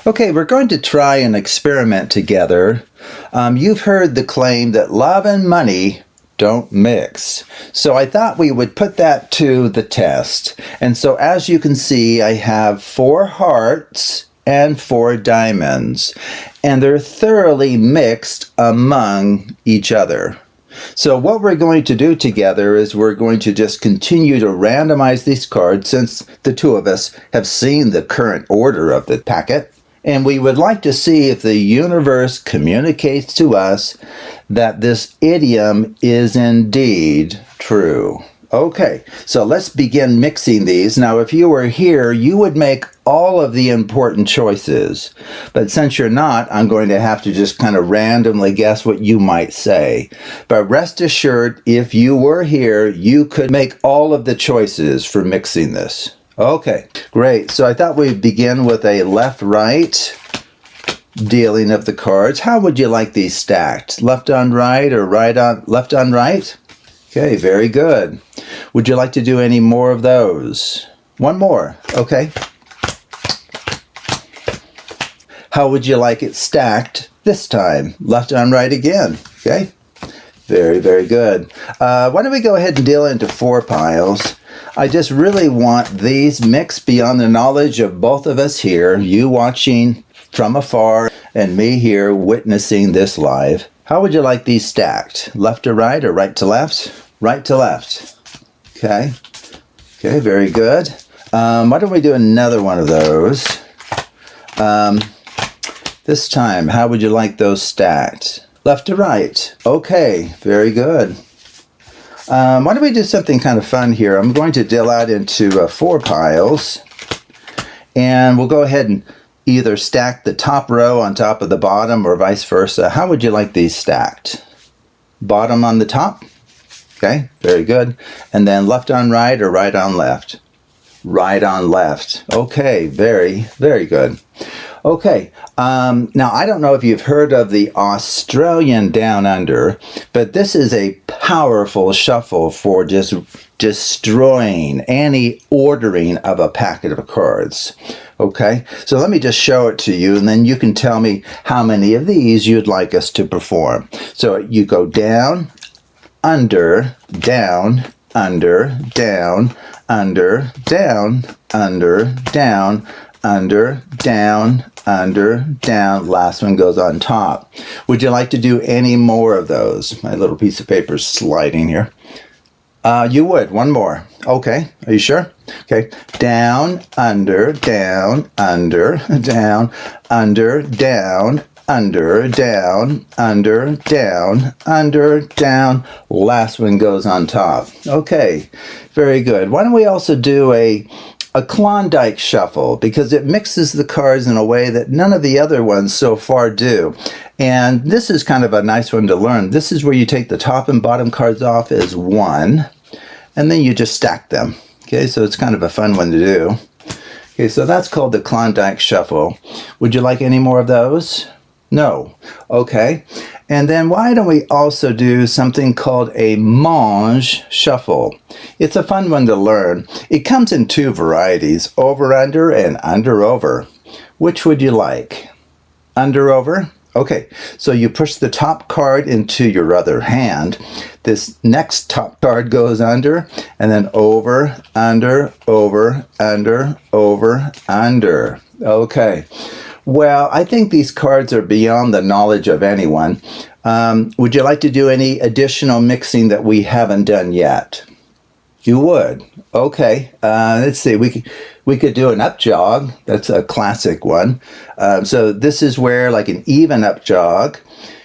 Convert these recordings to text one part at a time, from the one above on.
Okay, we're going to try an experiment together. You've heard the claim that love and money don't mix. So I thought we would put that to the test. And so as you can see, I have 4 hearts and 4 diamonds. And they're thoroughly mixed among each other. So what we're going to do together is we're going to just continue to randomize these cards since the two of us have seen the current order of the packet. And we would like to see if the universe communicates to us that this idiom is indeed true. Okay, so let's begin mixing these. Now, if you were here, you would make all of the important choices. But since you're not, I'm going to have to just kind of randomly guess what you might say. But rest assured, if you were here, you could make all of the choices for mixing this. Okay, great. So I thought we'd begin with a left-right dealing of the cards. How would you like these stacked? Left on right or left on right? Okay, very good. Would you like to do any more of those? One more. Okay. How would you like it stacked this time? Left on right again. Okay. Very, very good. Why don't we go ahead and deal into 4 piles? I just really want these mixed beyond the knowledge of both of us here, you watching from afar and me here witnessing this live. How would you like these stacked? Left to right or right to left? Right to left. Okay. Okay, very good. Why don't we do another one of those? This time, how would you like those stacked? Left to right. Okay, very good. Why don't we do something kind of fun here? I'm going to deal out into 4 piles. And we'll go ahead and either stack the top row on top of the bottom or vice versa. How would you like these stacked? Bottom on the top? Okay, very good. And then left on right or right on left? Right on left. Okay, very, very good. Okay, now I don't know if you've heard of the Australian Down Under, but this is a powerful shuffle for just destroying any ordering of a packet of cards. Okay, so let me just show it to you and then you can tell me how many of these you'd like us to perform. So you go down, under, down, under, down, under, down, under, down, under, down, under, down. Last one goes on top. Would you like to do any more of those? My little piece of paper is sliding here. You would. One more. Okay. Are you sure? Okay. Down, under, down, under, down, under, down, under, down, under, down, under, down. Last one goes on top. Okay. Very good. Why don't we also do a Klondike shuffle, because it mixes the cards in a way that none of the other ones so far do. And this is kind of a nice one to learn. This is where you take the top and bottom cards off as one, and then you just stack them. Okay, so it's kind of a fun one to do. Okay, so that's called the Klondike shuffle. Would you like any more of those? No. Okay. And then why don't we also do something called a mange shuffle? It's a fun one to learn. It comes in 2 varieties, over under and under over. Which would you like? Under over? Okay, so you push the top card into your other hand. This next top card goes under, and then over, under, over, under, over, under. Okay. Well, I think these cards are beyond the knowledge of anyone. Would you like to do any additional mixing that we haven't done yet? You would. Okay. Let's see. We could do an up jog. That's a classic one. So this is where, like an even up jog,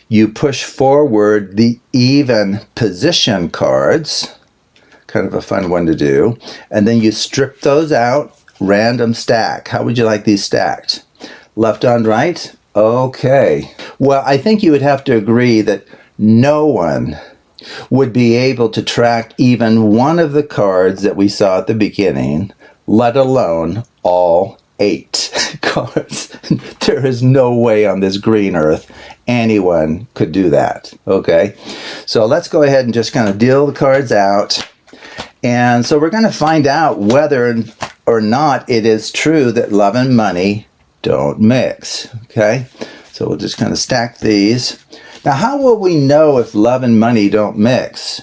you push forward the even position cards. Kind of a fun one to do. And then you strip those out, random stack. How would you like these stacked? Left on right? Okay. Well, I think you would have to agree that no one would be able to track even one of the cards that we saw at the beginning, let alone all 8 cards. There is no way on this green earth anyone could do that. Okay? So let's go ahead and just kind of deal the cards out. And so we're going to find out whether or not it is true that love and money don't mix. Okay, so we'll just kind of stack these. Now, how will we know if love and money don't mix?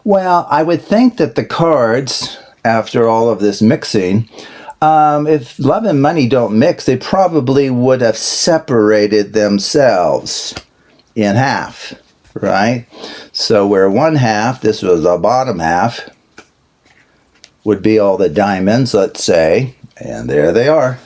Well, I would think that the cards, after all of this mixing, if love and money don't mix, they probably would have separated themselves in half, right? So where one half, this was the bottom half, would be all the diamonds, let's say, and there they are.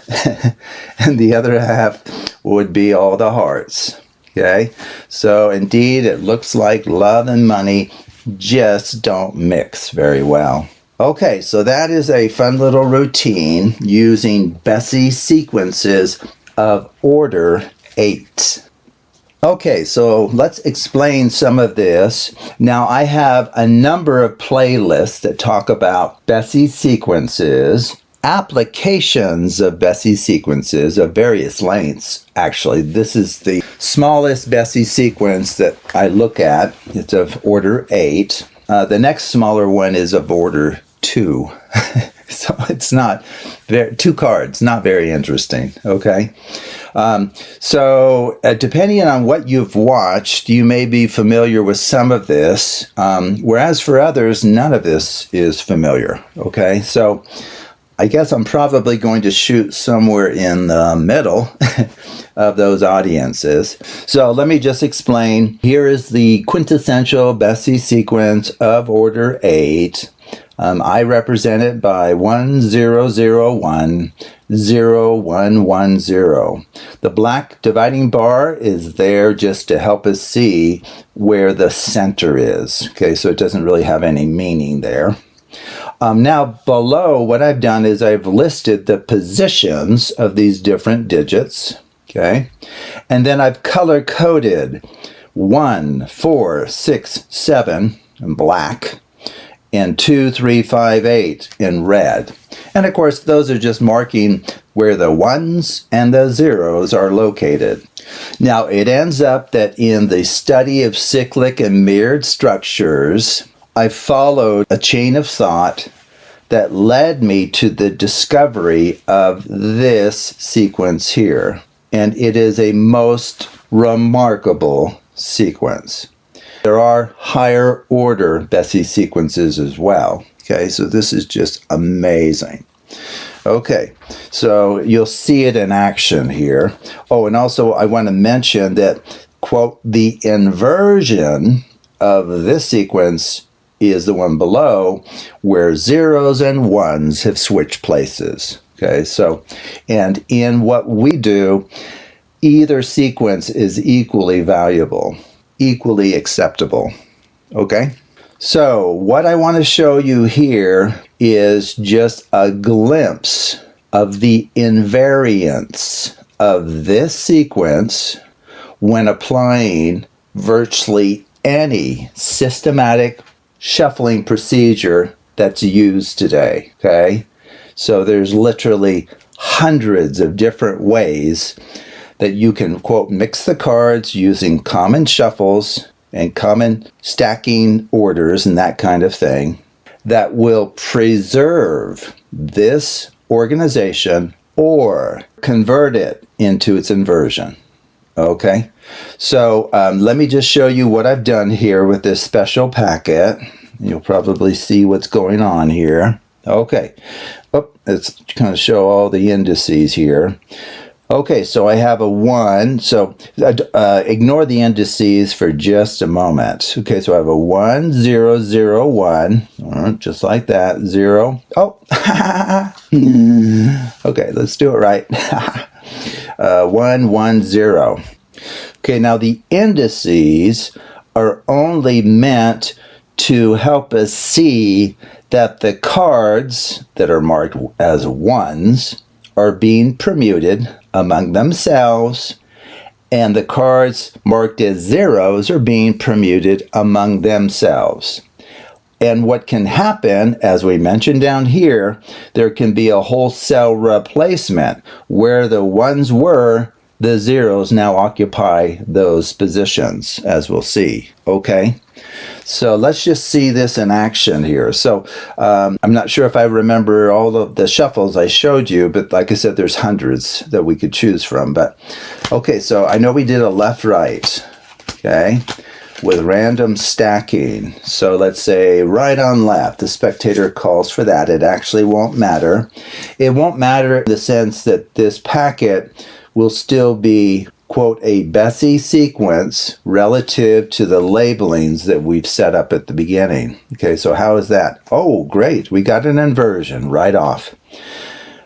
And the other half would be all the hearts. Okay, so indeed it looks like love and money just don't mix very well. Okay, so that is a fun little routine using Bessie sequences of order 8. Okay, so let's explain some of this. Now, I have a number of playlists that talk about Bessie sequences, applications of Bessie sequences of various lengths. Actually, this is the smallest Bessie sequence that I look at. It's of order 8. The next smaller one is of order 2. So it's not very, 2 cards, not very interesting. Okay. Depending on what you've watched, you may be familiar with some of this, whereas for others, none of this is familiar. Okay. So I guess I'm probably going to shoot somewhere in the middle of those audiences. So let me just explain. Here is the quintessential Bessie sequence of order 8. I represent it by 1001, 0110. The black dividing bar is there just to help us see where the center is. Okay, so it doesn't really have any meaning there. Now below, what I've done is I've listed the positions of these different digits. Okay, and then I've color coded 1, 4, 6, 7 in black, and 2, 3, 5, 8 in red. And of course, those are just marking where the ones and the zeros are located. Now, it ends up that in the study of cyclic and mirrored structures, I followed a chain of thought that led me to the discovery of this sequence here. And it is a most remarkable sequence. There are higher order Bessie sequences as well. Okay, so this is just amazing. Okay, so you'll see it in action here. Oh, and also I want to mention that, quote, the inversion of this sequence is the one below where zeros and ones have switched places. Okay, so, and in what we do, either sequence is equally valuable, equally acceptable. Okay, so what I want to show you here is just a glimpse of the invariance of this sequence when applying virtually any systematic shuffling procedure that's used today. Okay, so there's literally hundreds of different ways that you can, quote, mix the cards using common shuffles and common stacking orders and that kind of thing that will preserve this organization or convert it into its inversion. Okay, so let me just show you what I've done here with this special packet. You'll probably see what's going on here. Okay, let's kind of show all the indices here. Okay, so I have a 1, so ignore the indices for just a moment. Okay, so I have a 1, 0, 0, 1, just like that, 0. Oh, okay, let's do it right. 1, 1, 0. Okay, now the indices are only meant to help us see that the cards that are marked as ones are being permuted among themselves, and the cards marked as zeros are being permuted among themselves. And what can happen, as we mentioned down here, there can be a wholesale replacement where the ones were, the zeros now occupy those positions, as we'll see. Okay, So let's just see this in action here. So I'm not sure if I remember all of the shuffles I showed you, but like I said, there's hundreds that we could choose from. But okay, so I know we did a left-right, okay, with random stacking. So let's say right on left. The spectator calls for that. It actually won't matter. It won't matter in the sense that this packet will still be, quote, a Bessie sequence relative to the labelings that we've set up at the beginning. Okay, so how is that? Oh, great. We got an inversion right off.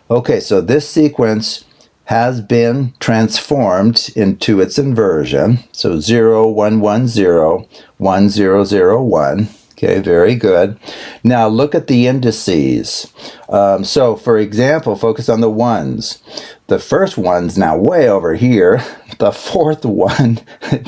Okay, so this sequence has been transformed into its inversion. So 0, 1, 1, 0, 1, 0, 0, 1. Okay, very good. Now look at the indices. So for example, focus on the ones. The first one's now way over here. The fourth one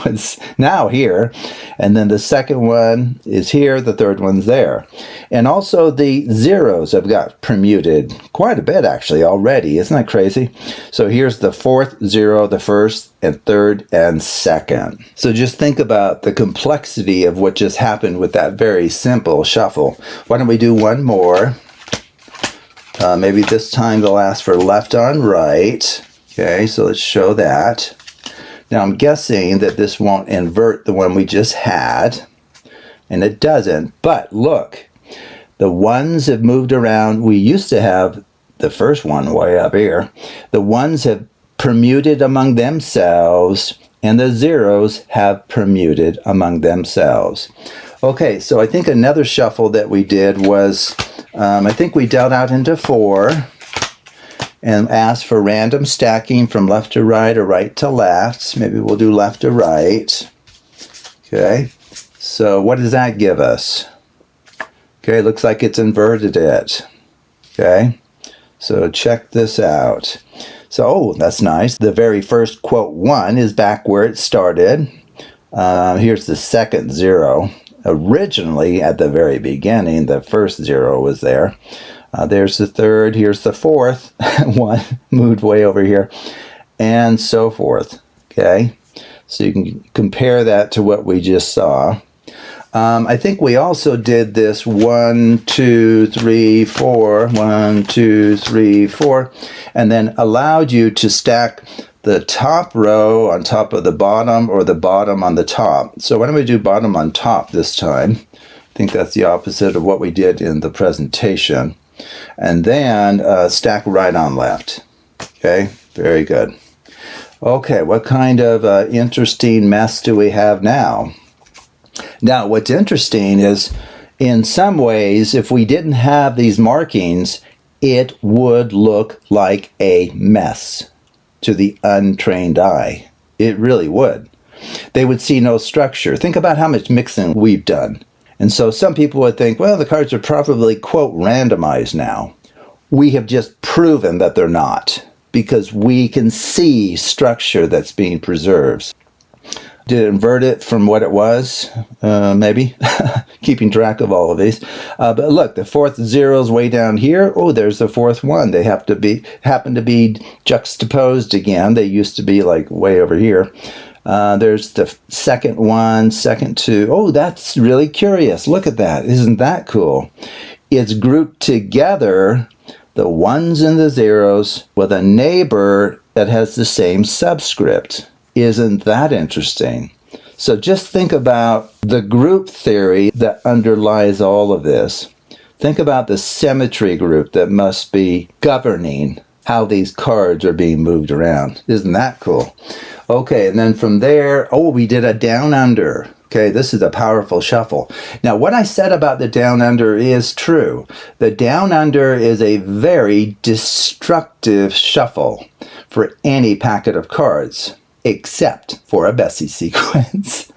was now here. And then the second one is here. The third one's there. And also the zeros have got permuted quite a bit actually already. Isn't that crazy? So here's the fourth zero, the first and third and second. So just think about the complexity of what just happened with that very simple shuffle. Why don't we do one more? Maybe this time they'll ask for left on right. Okay, so let's show that. Now I'm guessing that this won't invert the one we just had, and it doesn't. But look, the ones have moved around. We used to have the first one way up here. The ones have permuted among themselves, and the zeros have permuted among themselves. Okay, so I think another shuffle that we did was, I think we dealt out into 4 and asked for random stacking from left to right or right to left. Maybe we'll do left to right. Okay, so what does that give us? Okay, looks like it's inverted it. Okay, so check this out. So, oh, that's nice. The very first, quote, 1 is back where it started. Here's the second 0. Originally, at the very beginning, the first 0 was there. There's the third. Here's the fourth. 1 moved way over here. And so forth. Okay? So you can compare that to what we just saw. I think we also did this 1, 2, 3, 4. 1, 2, 3, 4. And then allowed you to stack the top row on top of the bottom or the bottom on the top. So why don't we do bottom on top this time? I think that's the opposite of what we did in the presentation. And then stack right on left. Okay, very good. Okay, what kind of interesting mess do we have now? Now, what's interesting is, in some ways, if we didn't have these markings, it would look like a mess to the untrained eye. It really would. They would see no structure. Think about how much mixing we've done. And so some people would think, well, the cards are probably, quote, randomized now. We have just proven that they're not, because we can see structure that's being preserved. Did it invert it from what it was? Maybe. Keeping track of all of these. But look, the fourth 0's way down here. Oh, there's the fourth 1. They happen to be juxtaposed again. They used to be like way over here. There's the second 1, second 2. Oh, that's really curious. Look at that. Isn't that cool? It's grouped together, the 1s and the 0's, with a neighbor that has the same subscript. Isn't that interesting? So just think about the group theory that underlies all of this. Think about the symmetry group that must be governing how these cards are being moved around. Isn't that cool? Okay, and then from there, oh, we did a down under. Okay, this is a powerful shuffle. Now, what I said about the down under is true. The down under is a very destructive shuffle for any packet of cards, except for a Bessie sequence.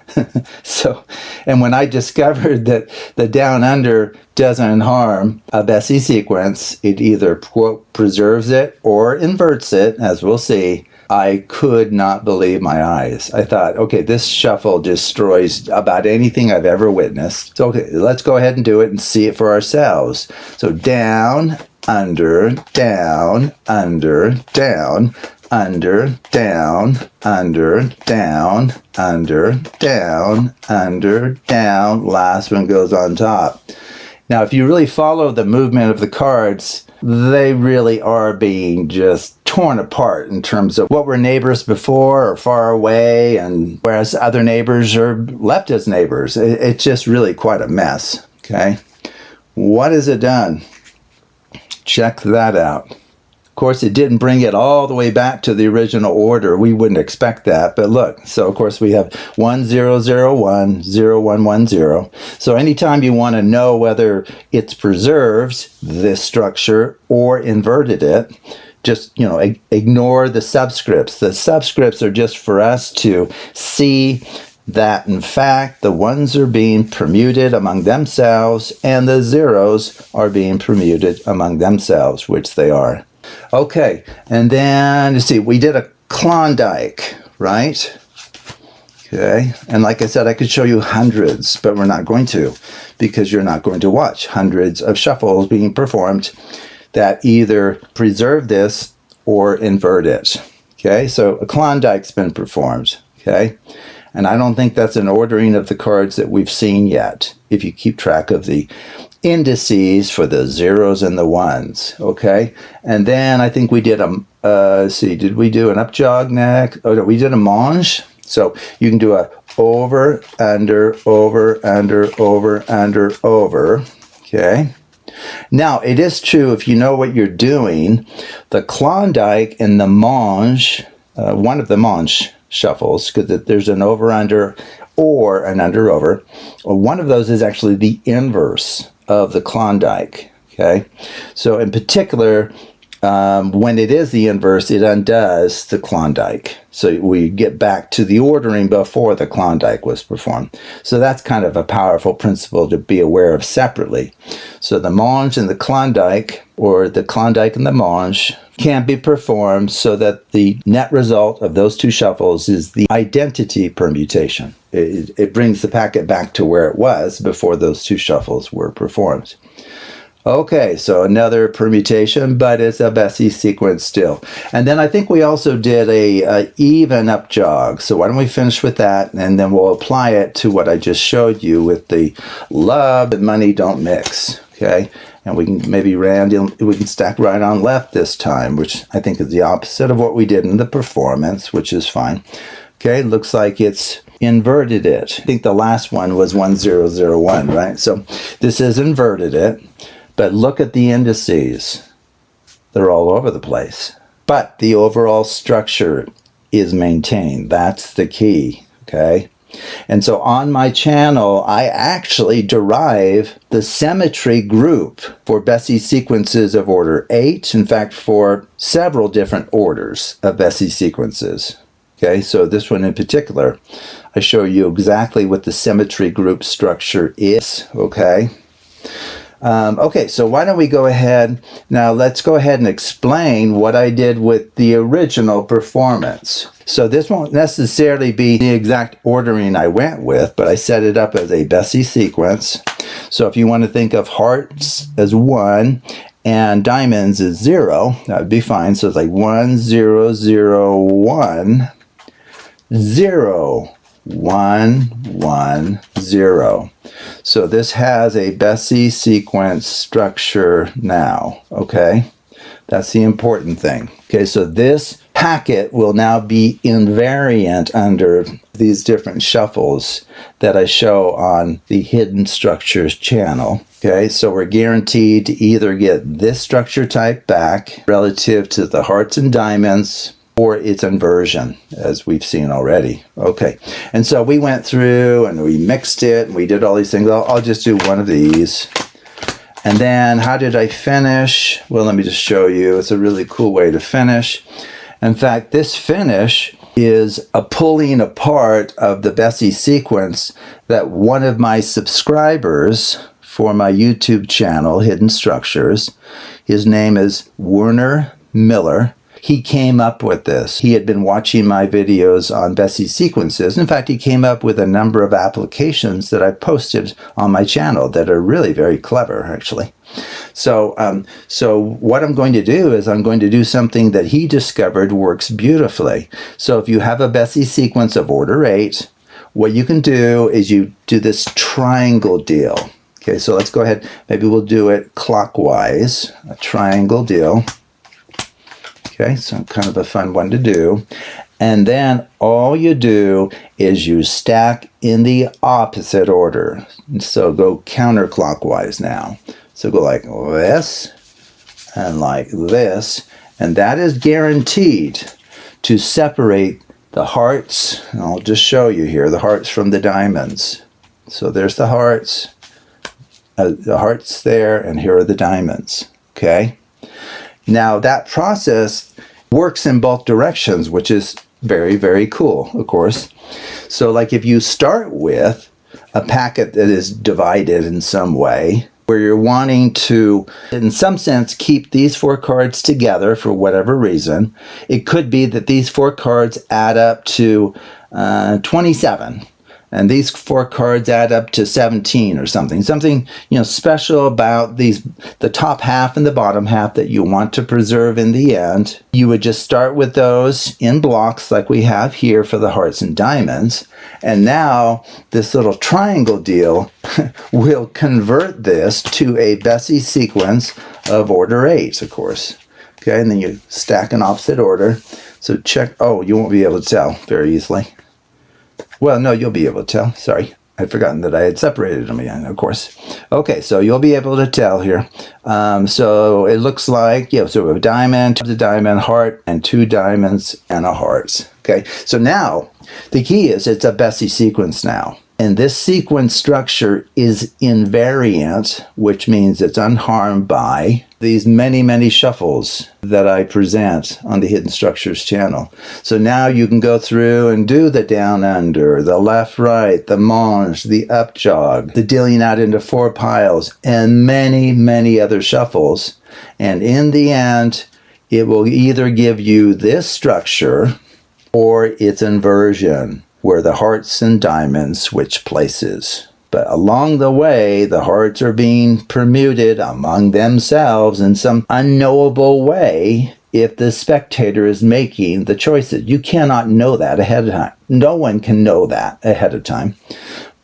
So, and when I discovered that the down under doesn't harm a Bessie sequence, it either, quote, preserves it or inverts it, as we'll see, I could not believe my eyes. I thought, okay, this shuffle destroys about anything I've ever witnessed. So, okay, let's go ahead and do it and see it for ourselves. So down, under, down, under, down. under, down, under, down, under, down, under, down. Last one goes on top. Now, if you really follow the movement of the cards, they really are being just torn apart in terms of what were neighbors before or far away, and whereas other neighbors are left as neighbors. It's just really quite a mess, okay? What has it done? Check that out. Of course, it didn't bring it all the way back to the original order. We wouldn't expect that, but look. So, of course, we have 1, 0, 0, 1, 0, 1, 1, 0. So anytime you want to know whether it's preserved this structure or inverted it, just, ignore the subscripts. The subscripts are just for us to see that, in fact, the ones are being permuted among themselves and the zeros are being permuted among themselves, which they are. Okay, and then, you see, we did a Klondike, right? Okay, and like I said, I could show you hundreds, but we're not going to, because you're not going to watch hundreds of shuffles being performed that either preserve this or invert it. Okay, so a Klondike's been performed, okay? And I don't think that's an ordering of the cards that we've seen yet, if you keep track of the indices for the zeros and the ones, okay? And then I think we did did we do an up jog neck? Oh, no, we did a mange. So you can do a over, under, over, under, over, under, over, okay? Now, it is true, if you know what you're doing, the Klondike and the mange, one of the mange shuffles, because there's an over-under or an under-over. One of those is actually the inverse of the Klondike, okay? So in particular, when it is the inverse, it undoes the Klondike. So we get back to the ordering before the Klondike was performed. So that's kind of a powerful principle to be aware of separately. So the mange and the Klondike, or the Klondike and the mange, can be performed so that the net result of those two shuffles is the identity permutation. It brings the packet back to where it was before those two shuffles were performed. Okay, so another permutation, but it's a Bessie sequence still. And then I think we also did a even up jog. So why don't we finish with that, and then we'll apply it to what I just showed you with the love and money don't mix. Okay, and we can maybe we can stack right on left this time, which I think is the opposite of what we did in the performance, which is fine. Okay, looks like it's inverted it. I think the last one was 1001, right? So this is inverted it. But look at the indices. They're all over the place. But the overall structure is maintained. That's the key, okay? And so on my channel, I actually derive the symmetry group for Bessie sequences of order 8. In fact, for several different orders of Bessie sequences. Okay, so this one in particular, I show you exactly what the symmetry group structure is, okay? Okay, so why don't we go ahead, now let's go ahead and explain what I did with the original performance. So this won't necessarily be the exact ordering I went with, but I set it up as a Bessie sequence. So if you want to think of hearts as 1 and diamonds as 0, that would be fine. So it's like 1, 0, 0, 1, 0. 1, 1, 0. So this has a Bessie sequence structure now, okay? That's the important thing. Okay, so this packet will now be invariant under these different shuffles that I show on the Hidden Structures channel. Okay, so we're guaranteed to either get this structure type back relative to the hearts and diamonds, or its inversion, as we've seen already. Okay, and so we went through and we mixed it and we did all these things. I'll just do one of these. And then how did I finish? Well, let me just show you. It's a really cool way to finish. In fact, this finish is a pulling apart of the Bessie sequence that one of my subscribers for my YouTube channel, Hidden Structures, his name is Werner Miller. He came up with this. He had been watching my videos on Bessie sequences. In fact, he came up with a number of applications that I posted on my channel that are really very clever, actually. So, so what I'm going to do is I'm going to do something that he discovered works beautifully. So if you have a Bessie sequence of order 8, what you can do is you do this triangle deal. Okay, so let's go ahead. Maybe we'll do it clockwise, a triangle deal. Okay, so kind of a fun one to do. And then all you do is you stack in the opposite order. So go counterclockwise now. So go like this and like this. And that is guaranteed to separate the hearts. And I'll just show you here the hearts from the diamonds. So there's the hearts there, and here are the diamonds. Okay. Now that process works in both directions, which is very, very cool, of course. So like if you start with a packet that is divided in some way, where you're wanting to, in some sense, keep these 4 cards together for whatever reason, it could be that these 4 cards add up to 27. And these 4 cards add up to 17 or something. Something, special about the top half and the bottom half that you want to preserve in the end. You would just start with those in blocks like we have here for the hearts and diamonds. And now this little triangle deal will convert this to a Bessie sequence of order 8, of course. Okay, and then you stack in opposite order. So check, oh, you won't be able to tell very easily. Well, no, you'll be able to tell. Sorry, I'd forgotten that I had separated them again, of course. Okay, so you'll be able to tell here. So it looks like, so a diamond, a diamond, heart, and 2 diamonds and a heart. Okay, so now the key is it's a Bessie sequence now. And this sequence structure is invariant, which means it's unharmed by these many, many shuffles that I present on the Hidden Structures channel. So now you can go through and do the down under, the left right, the mange, the up jog, the dealing out into 4 piles, and many, many other shuffles. And in the end, it will either give you this structure or its inversion, where the hearts and diamonds switch places. But along the way, the hearts are being permuted among themselves in some unknowable way if the spectator is making the choices. You cannot know that ahead of time. No one can know that ahead of time.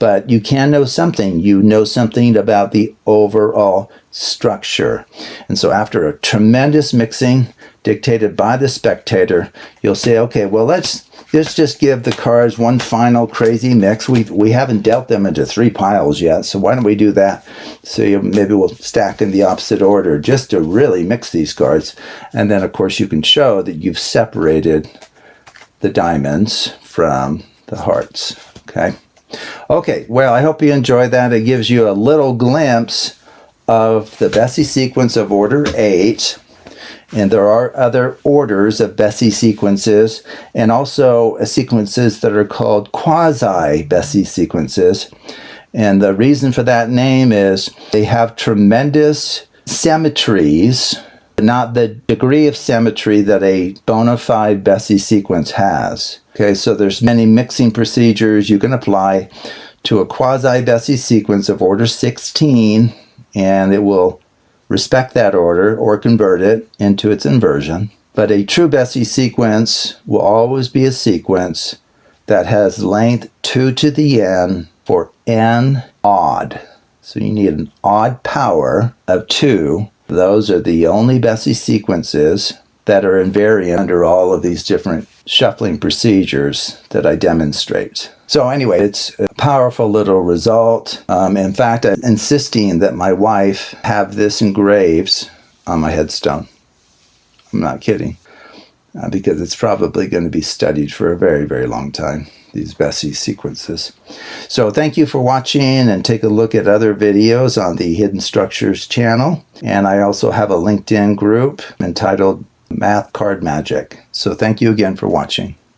But you can know something. You know something about the overall structure. And so after a tremendous mixing dictated by the spectator, you'll say, okay, well, let's just give the cards one final crazy mix. We haven't dealt them into 3 piles yet, so why don't we do that? So maybe we'll stack in the opposite order just to really mix these cards. And then, of course, you can show that you've separated the diamonds from the hearts. Okay? Okay, well, I hope you enjoyed that. It gives you a little glimpse of the Bessie sequence of order 8. And there are other orders of Bessie sequences, and also sequences that are called quasi-Bessie sequences. And the reason for that name is they have tremendous symmetries, not the degree of symmetry that a bona fide Bessie sequence has. Okay, so there's many mixing procedures you can apply to a quasi-Bessie sequence of order 16, and it will respect that order or convert it into its inversion. But a true Bessie sequence will always be a sequence that has length 2 to the n for n odd. So you need an odd power of 2. Those are the only Bessie sequences that are invariant under all of these different shuffling procedures that I demonstrate. So anyway, it's a powerful little result. In fact, I'm insisting that my wife have this engraved on my headstone. I'm not kidding, because it's probably going to be studied for a very, very long time, these Bessie sequences. So thank you for watching, and take a look at other videos on the Hidden Structures channel. And I also have a LinkedIn group entitled Math Card Magic. So thank you again for watching.